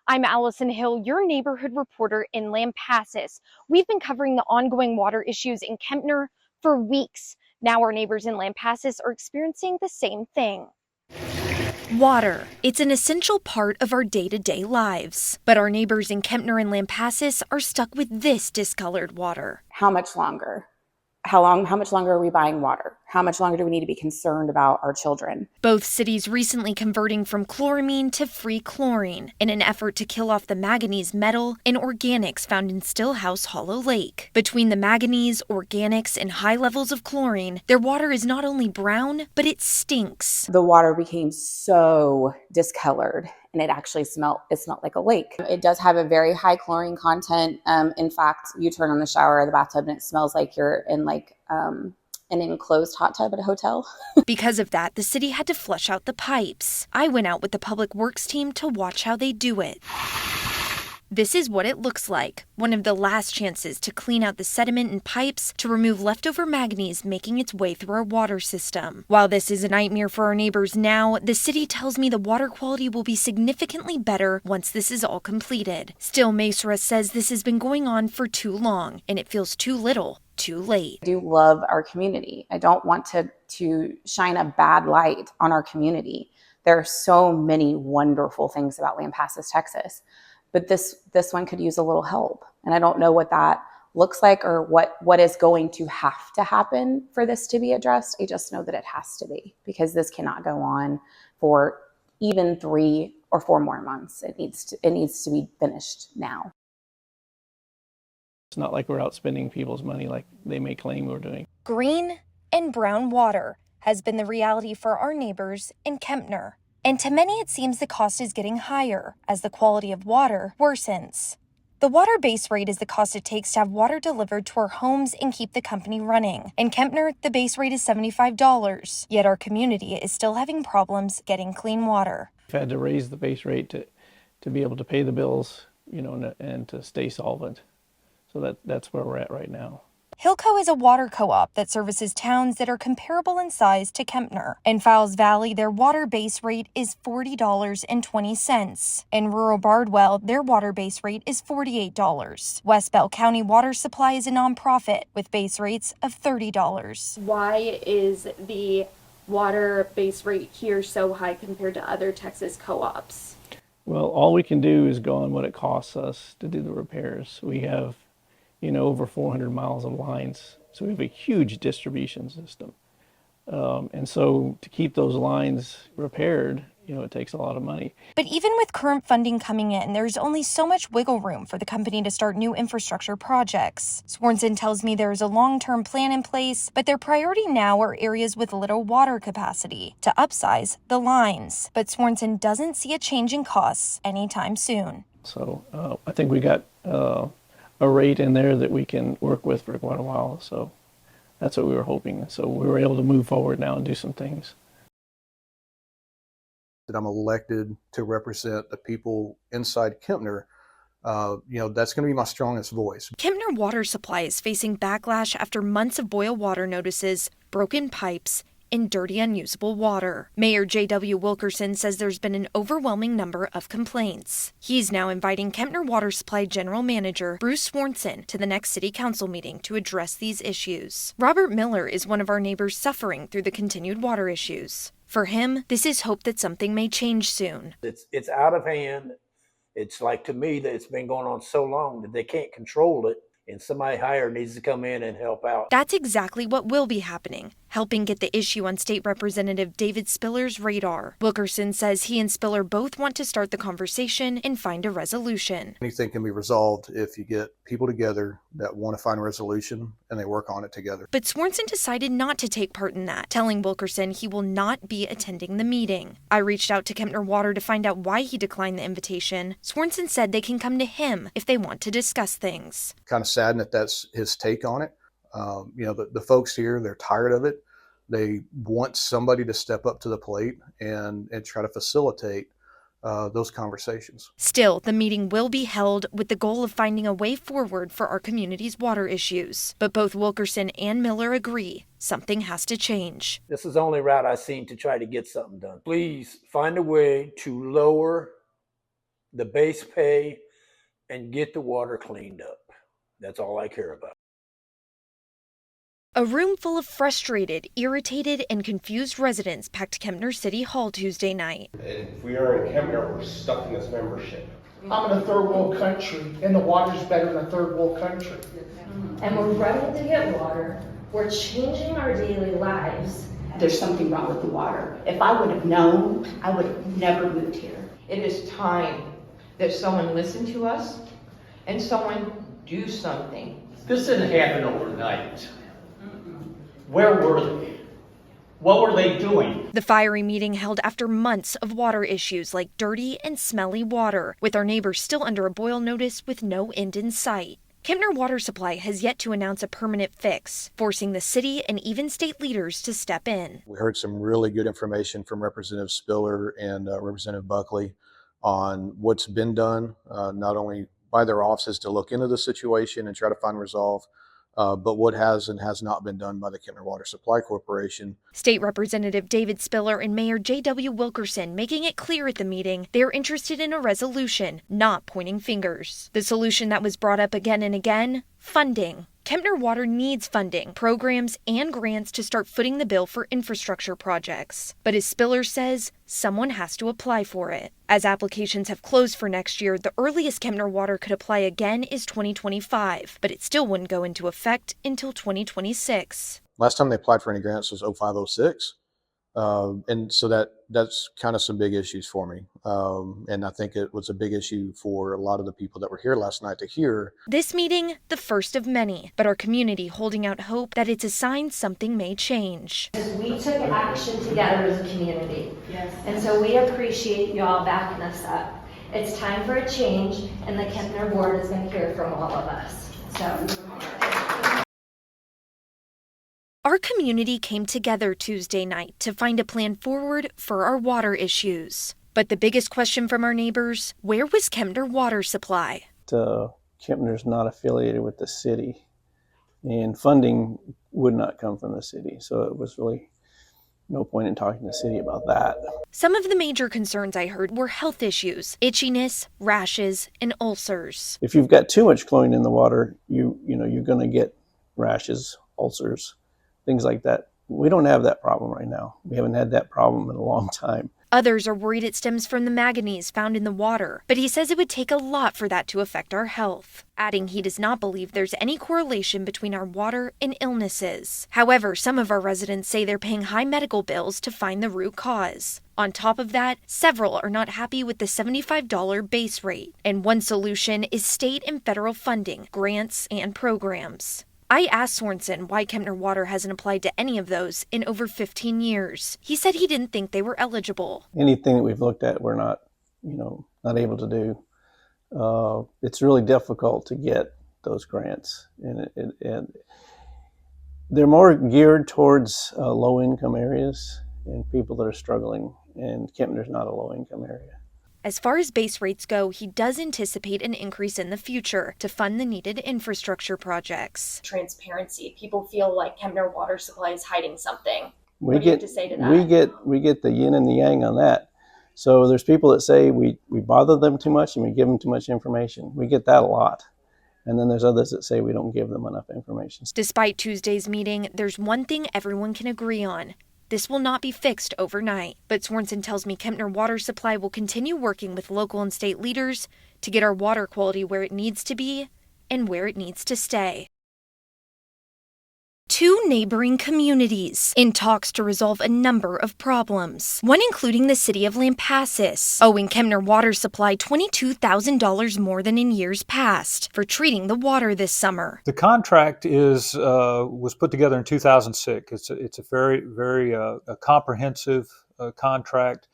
I'm Allison Hill, your neighborhood reporter in Lampasas. We've been covering the ongoing water issues in Kempner for weeks. Now our neighbors in Lampasas are experiencing the same thing. Water. It's an essential part of our day-to-day lives. But our neighbors in Kempner and Lampasas are stuck with this discolored water. How much longer? How much longer are we buying water? How much longer do we need to be concerned about our children? Both cities recently converting from chloramine to free chlorine in an effort to kill off the manganese metal and organics found in Stillhouse Hollow Lake. Between the manganese, organics, and high levels of chlorine, their water is not only brown, but it stinks. The water became so discolored and it smelled like a lake. It does have a very high chlorine content. In fact, you turn on the shower or the bathtub and it smells like you're in an enclosed hot tub at a hotel. Because of that, the city had to flush out the pipes. I went out with the public works team to watch how they do it. This is what it looks like. One of the last chances to clean out the sediment and pipes to remove leftover manganese making its way through our water system. While this is a nightmare for our neighbors now, the city tells me the water quality will be significantly better once this is all completed. Still, Mesra says this has been going on for too long, and it feels too little, too late. I do love our community. I don't want to shine a bad light on our community. There are so many wonderful things about Lampasas, Texas. But this one could use a little help. And I don't know what that looks like or what is going to have to happen for this to be addressed. I just know that it has to be, because this cannot go on for even 3 or 4 more months. It needs to be finished now. It's not like we're out spending people's money like they may claim we're doing. Green and brown water has been the reality for our neighbors in Kempner. And to many, it seems the cost is getting higher as the quality of water worsens. The water base rate is the cost it takes to have water delivered to our homes and keep the company running. In Kempner, the base rate is $75, yet our community is still having problems getting clean water. We've had to raise the base rate to be able to pay the bills, and to stay solvent. So that's where we're at right now. Hillco is a water co-op that services towns that are comparable in size to Kempner. In Fowles Valley, their water base rate is $40.20. In rural Bardwell, their water base rate is $48. West Bell County Water Supply is a nonprofit with base rates of $30. Why is the water base rate here so high compared to other Texas co-ops? Well, all we can do is go on what it costs us to do the repairs. We have over 400 miles of lines. So we have a huge distribution system. And so to keep those lines repaired, it takes a lot of money. But even with current funding coming in, there's only so much wiggle room for the company to start new infrastructure projects. Swanson tells me there is a long-term plan in place, but their priority now are areas with little water capacity to upsize the lines. But Swanson doesn't see a change in costs anytime soon. So I think we got a rate in there that we can work with for quite a while. So that's what we were hoping. So we were able to move forward now and do some things. That I'm elected to represent the people inside Kempner, that's going to be my strongest voice. Kempner water supply is facing backlash after months of boil water notices, broken pipes, and dirty, unusable water. Mayor J.W. Wilkerson says there's been an overwhelming number of complaints. He's now inviting Kempner Water Supply General Manager Bruce Swanson to the next City Council meeting to address these issues. Robert Miller is one of our neighbors suffering through the continued water issues. For him, this is hope that something may change soon. It's out of hand. It's like, to me, that it's been going on so long that they can't control it, and somebody higher needs to come in and help out. That's exactly what will be happening, helping get the issue on State Representative David Spiller's radar. Wilkerson says he and Spiller both want to start the conversation and find a resolution. Anything can be resolved if you get people together that want to find a resolution and they work on it together. But Swanson decided not to take part in that, telling Wilkerson he will not be attending the meeting. I reached out to Kempner Water to find out why he declined the invitation. Swanson said they can come to him if they want to discuss things. Kind of saddened that that's his take on it. The folks here, they're tired of it. They want somebody to step up to the plate and try to facilitate those conversations. Still, the meeting will be held with the goal of finding a way forward for our community's water issues. But both Wilkerson and Miller agree something has to change. This is the only route I've seen to try to get something done. Please find a way to lower the base pay, and get the water cleaned up. That's all I care about. A room full of frustrated, irritated, and confused residents packed Kempner City Hall Tuesday night. If we are in Kempner, we're stuck in this membership. I'm in a third world country, and the water's better than a third world country. And we're running to get water. We're changing our daily lives. There's something wrong with the water. If I would have known, I would have never moved here. It is time that someone listen to us and someone do something. This didn't happen overnight. Where were they? What were they doing? The fiery meeting held after months of water issues like dirty and smelly water, with our neighbors still under a boil notice with no end in sight. Kempner Water Supply has yet to announce a permanent fix, forcing the city and even state leaders to step in. We heard some really good information from Representative Spiller and Representative Buckley on what's been done, not only by their offices to look into the situation and try to find resolve, but what has and has not been done by the Kempner Water Supply Corporation. State Representative David Spiller and Mayor J.W. Wilkerson making it clear at the meeting they're interested in a resolution, not pointing fingers. The solution that was brought up again and again? Funding. Kempner Water needs funding, programs, and grants to start footing the bill for infrastructure projects. But as Spiller says, someone has to apply for it. As applications have closed for next year, the earliest Kempner Water could apply again is 2025, but it still wouldn't go into effect until 2026. Last time they applied for any grants was 0506. And so that's kind of some big issues for me. And I think it was a big issue for a lot of the people that were here last night to hear. This meeting, the first of many, but our community holding out hope that it's a sign something may change. We took action together as a community. Yes. And so we appreciate y'all backing us up. It's time for a change, and the Kempner board is going to hear from all of us. So. Our community came together Tuesday night to find a plan forward for our water issues. But the biggest question from our neighbors, where was Kempner Water Supply? Kempner's not affiliated with the city, and funding would not come from the city. So it was really no point in talking to the city about that. Some of the major concerns I heard were health issues, itchiness, rashes, and ulcers. If you've got too much chlorine in the water, you're going to get rashes, ulcers, things like that. We don't have that problem right now. We haven't had that problem in a long time. Others are worried it stems from the manganese found in the water, but he says it would take a lot for that to affect our health, adding he does not believe there's any correlation between our water and illnesses. However, some of our residents say they're paying high medical bills to find the root cause. On top of that, several are not happy with the $75 base rate, and one solution is state and federal funding, grants, and programs. I asked Sorensen why Kempner Water hasn't applied to any of those in over 15 years. He said he didn't think they were eligible. Anything that we've looked at, we're not able to do. It's really difficult to get those grants, and they're more geared towards low-income areas and people that are struggling, and Kempner's not a low-income area. As far as base rates go, he does anticipate an increase in the future to fund the needed infrastructure projects. Transparency. People feel like Kempner Water Supply is hiding something. What do you have to say to that? We get the yin and the yang on that. So there's people that say we bother them too much and we give them too much information. We get that a lot. And then there's others that say we don't give them enough information. Despite Tuesday's meeting, there's one thing everyone can agree on. This will not be fixed overnight, but Sorensen tells me Kempner Water Supply will continue working with local and state leaders to get our water quality where it needs to be and where it needs to stay. Two neighboring communities in talks to resolve a number of problems, one including the city of Lampasas, owing Kempner Water Supply $22,000 more than in years past for treating the water this summer. The contract was put together in 2006. It's a very, very comprehensive contract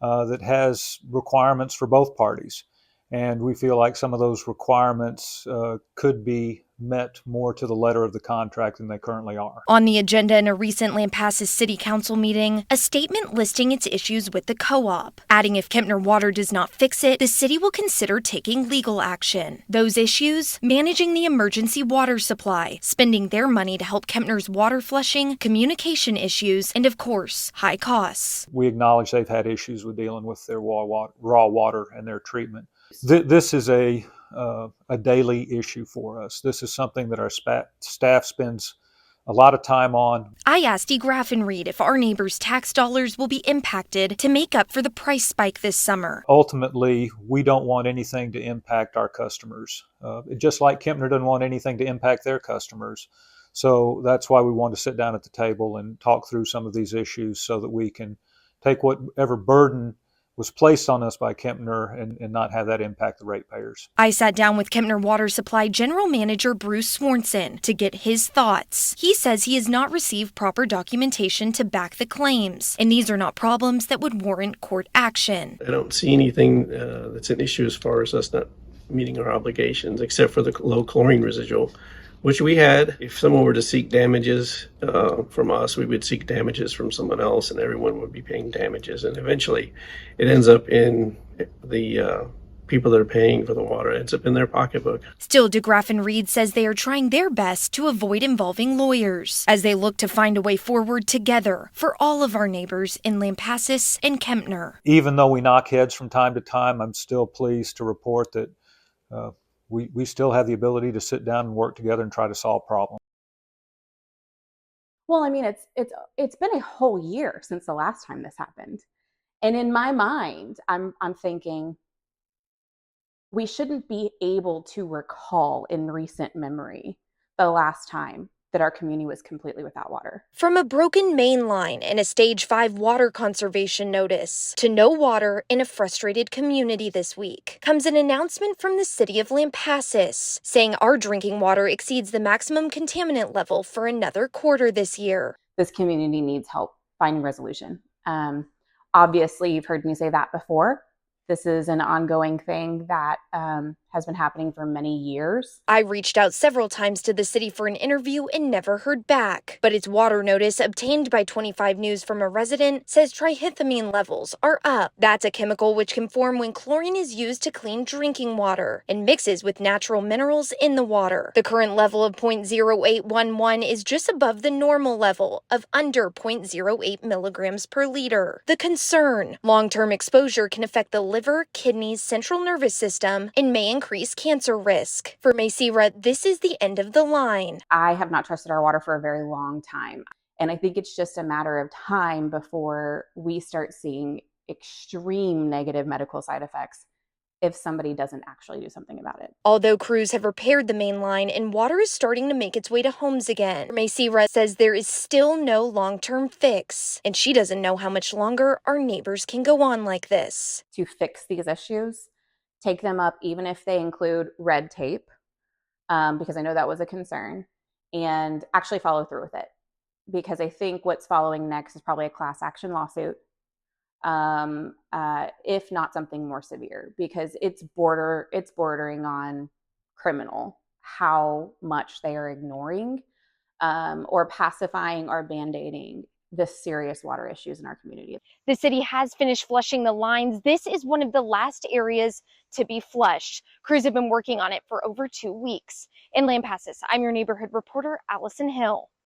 that has requirements for both parties. And we feel like some of those requirements could be met more to the letter of the contract than they currently are. On the agenda in a recent Lampasas City Council meeting, a statement listing its issues with the co-op, adding if Kempner Water does not fix it, the city will consider taking legal action. Those issues? Managing the emergency water supply, spending their money to help Kempner's water flushing, communication issues, and of course, high costs. We acknowledge they've had issues with dealing with their raw water and their treatment. This is a daily issue for us. This is something that our staff spends a lot of time on. I asked Graffenried if our neighbors' tax dollars will be impacted to make up for the price spike this summer. Ultimately, we don't want anything to impact our customers, just like Kempner doesn't want anything to impact their customers. So that's why we want to sit down at the table and talk through some of these issues so that we can take whatever burden was placed on us by Kempner and not have that impact the ratepayers. I sat down with Kempner Water Supply General Manager Bruce Swanson to get his thoughts. He says he has not received proper documentation to back the claims, and these are not problems that would warrant court action. I don't see anything that's an issue as far as us not meeting our obligations, except for the low chlorine residual, which we had. If someone were to seek damages from us, we would seek damages from someone else, and everyone would be paying damages. And eventually it ends up in the people that are paying for the water. It ends up in their pocketbook. Still, Graffenried says they are trying their best to avoid involving lawyers as they look to find a way forward together for all of our neighbors in Lampasas and Kempner. Even though we knock heads from time to time, I'm still pleased to report that we still have the ability to sit down and work together and try to solve problems. Well, I mean, it's been a whole year since the last time this happened. And in my mind, I'm thinking we shouldn't be able to recall in recent memory the last time that our community was completely without water. From a broken main line and a stage 5 water conservation notice to no water in a frustrated community this week comes an announcement from the city of Lampasas saying our drinking water exceeds the maximum contaminant level for another quarter this year. This community needs help finding resolution. Obviously, you've heard me say that before. This is an ongoing thing that has been happening for many years. I reached out several times to the city for an interview and never heard back. But its water notice obtained by 25 News from a resident says triethylamine levels are up. That's a chemical which can form when chlorine is used to clean drinking water and mixes with natural minerals in the water. The current level of 0.0811 is just above the normal level of under 0.08 milligrams per liter. The concern: long-term exposure can affect the liver, kidneys, central nervous system, and may increase cancer risk. For Maysira, this is the end of the line. I have not trusted our water for a very long time. And I think it's just a matter of time before we start seeing extreme negative medical side effects if somebody doesn't actually do something about it. Although crews have repaired the main line and water is starting to make its way to homes again, Maysira says there is still no long-term fix, and she doesn't know how much longer our neighbors can go on like this. To fix these issues, take them up even if they include red tape, because I know that was a concern, and actually follow through with it. Because I think what's following next is probably a class action lawsuit, if not something more severe, because it's bordering on criminal how much they are ignoring or pacifying or band-aiding the serious water issues in our community. The city has finished flushing the lines. This is one of the last areas to be flushed. Crews have been working on it for over 2 weeks. In Lampasas, I'm your neighborhood reporter, Allison Hill.